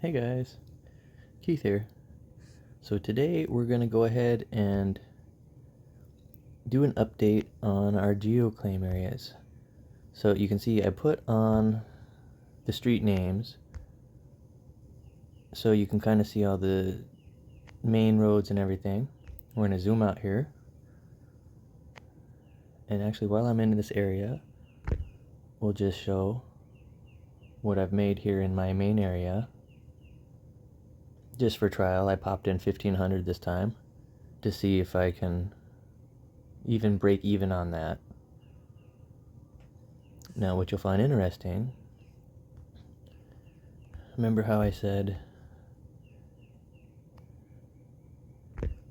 Hey guys, Keith here. So today we're going to go ahead and do an update on our geoclaim areas. So you can see I put on the street names so you can kind of see all the main roads and everything. We're going to zoom out here. And actually while I'm in this area, we'll just show what I've made here in my main area. Just for trial, I popped in 1500 this time to see if I can even break even on that. Now what you'll find interesting, remember how I said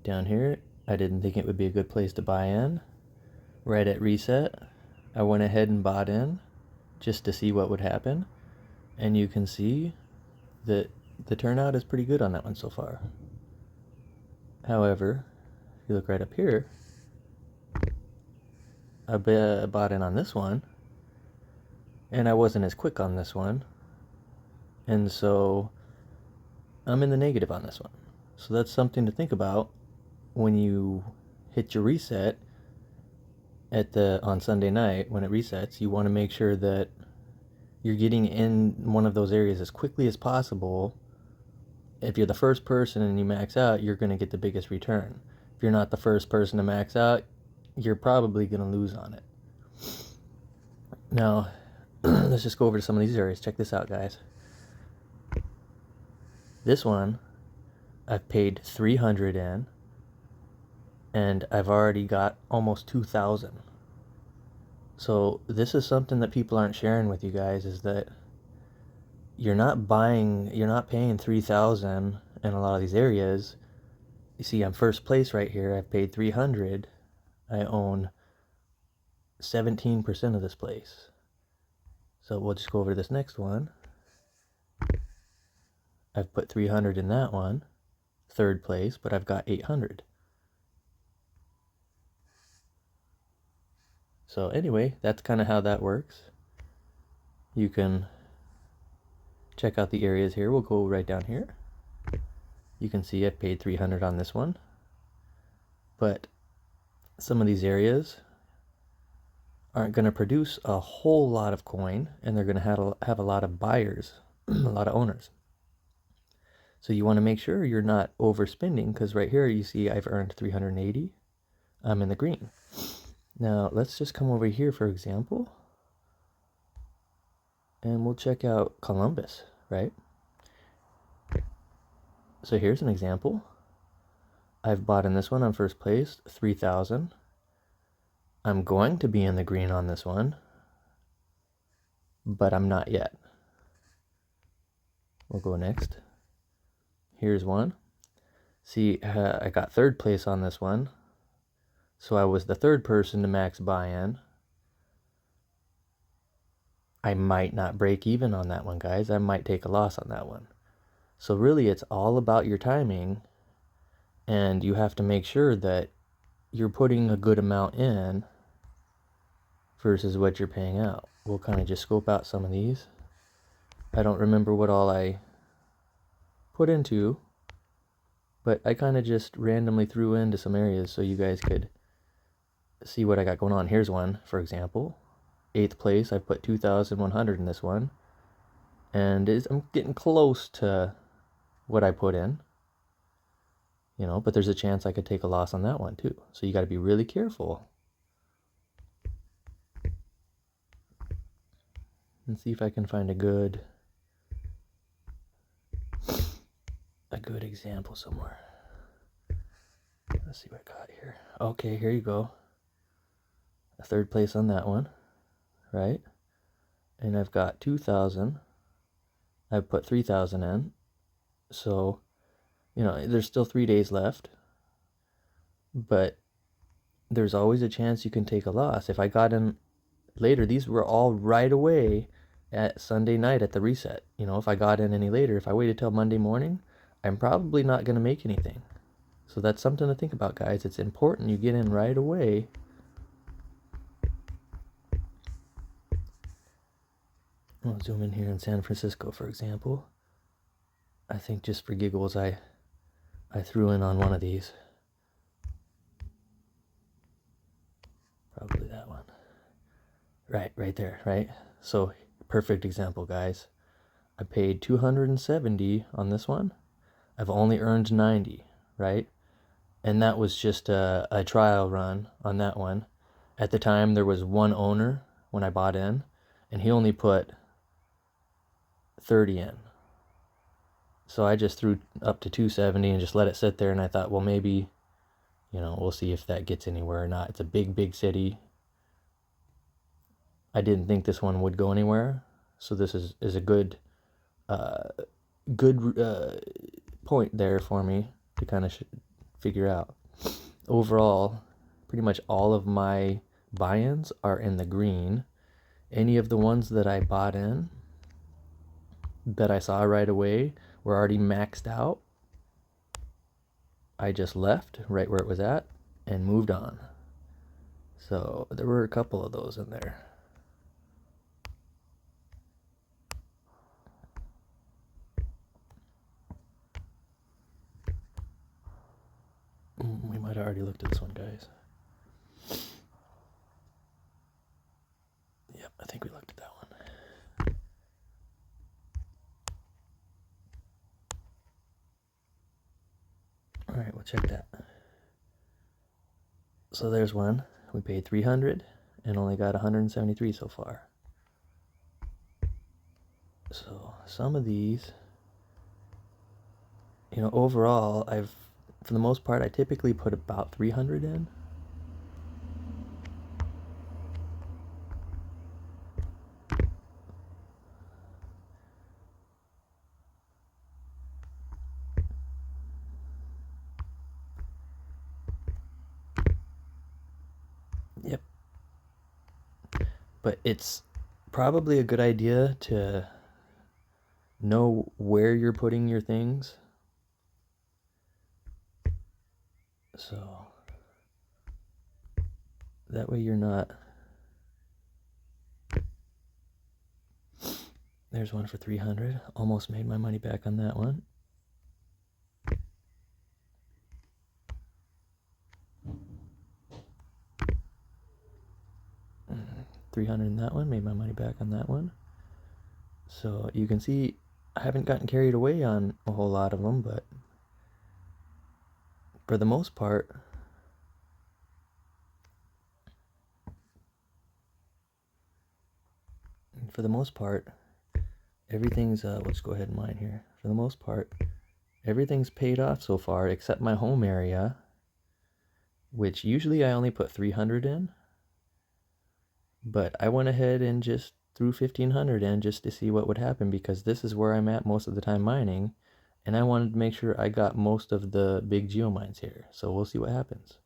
down here I didn't think it would be a good place to buy in? Right at reset, I went ahead and bought in just to see what would happen, and you can see that the turnout is pretty good on that one so far. However, if you look right up here, I bought in on this one, and I wasn't as quick on this one, and so I'm in the negative on this one. So that's something to think about when you hit your reset on Sunday night. When it resets, you want to make sure that you're getting in one of those areas as quickly as possible. If you're the first person and you max out, you're going to get the biggest return. If you're not the first person to max out, you're probably going to lose on it. Now, let's just go over to some of these areas. Check this out, guys. This one, I've paid 300 in, and I've already got almost 2,000. So this is something that people aren't sharing with you guys, is that you're not paying 3,000 in a lot of these areas. You see, I'm first place right here. I've paid 300. I own 17% of this place. So we'll just go over to this next one. I've put 300 in that one, third place, but I've got 800. So anyway, that's kind of how that works. You can check out the areas here. We'll go right down here. You can see I've paid 300 on this one. But some of these areas aren't going to produce a whole lot of coin, and they're going to have a lot of buyers, a lot of owners. So you want to make sure you're not overspending, because right here you see I've earned 380. I'm in the green. Now let's just come over here, for example, and we'll check out Columbus, right? So here's an example. I've bought in this one on first place, 3,000. I'm going to be in the green on this one, but I'm not yet. We'll go next. Here's one. See, I got third place on this one, so I was the third person to max buy-in. I might not break even on that one, guys. I might take a loss on that one. So really, it's all about your timing, and you have to make sure that you're putting a good amount in versus what you're paying out. We'll kind of just scope out some of these. I don't remember what all I put into, but I kind of just randomly threw into some areas so you guys could see what I got going on. Here's one, for example. 8th place, I put 2,100 in this one, and I'm getting close to what I put in, but there's a chance I could take a loss on that one too. So you got to be really careful. And see if I can find a good example somewhere. Let's see what I got here. Okay, here you go. A third place on that one, right? And I've got 2,000. I've put 3,000 in. So, there's still 3 days left, but there's always a chance you can take a loss. If I got in later, these were all right away at Sunday night at the reset. If I got in any later, if I waited till Monday morning, I'm probably not going to make anything. So that's something to think about, guys. It's important you get in right away. I'll zoom in here in San Francisco, for example. I think just for giggles, I threw in on one of these. Probably that one. Right there, right? So, perfect example, guys. I paid 270 on this one. I've only earned 90, right? And that was just a trial run on that one. At the time, there was one owner when I bought in, and he only put 30 in. So I just threw up to 270 and just let it sit there, and I thought, well, maybe, we'll see if that gets anywhere or not. It's a big city. I didn't think this one would go anywhere, so this is a good point there for me to kind of figure out. Overall, pretty much all of my buy-ins are in the green. Any of the ones that I bought in that I saw right away were already maxed out. I just left right where it was at and moved on. So there were a couple of those in there. We might have already looked at this one, guys. Yep, I think we looked at that one. All right, we'll check that. So there's one. We paid 300 and only got 173 so far. So some of these, overall, for the most part, I typically put about 300 in. Yep. But it's probably a good idea to know where you're putting your things. So that way you're not. There's one for 300. Almost made my money back on that one. $300 in that one, made my money back on that one. So you can see I haven't gotten carried away on a whole lot of them, but for the most part, everything's, let's go ahead and mine here. For the most part, everything's paid off so far except my home area, which usually I only put 300 in. But I went ahead and just threw 1,500 in just to see what would happen, because this is where I'm at most of the time mining, and I wanted to make sure I got most of the big geomines here. So we'll see what happens.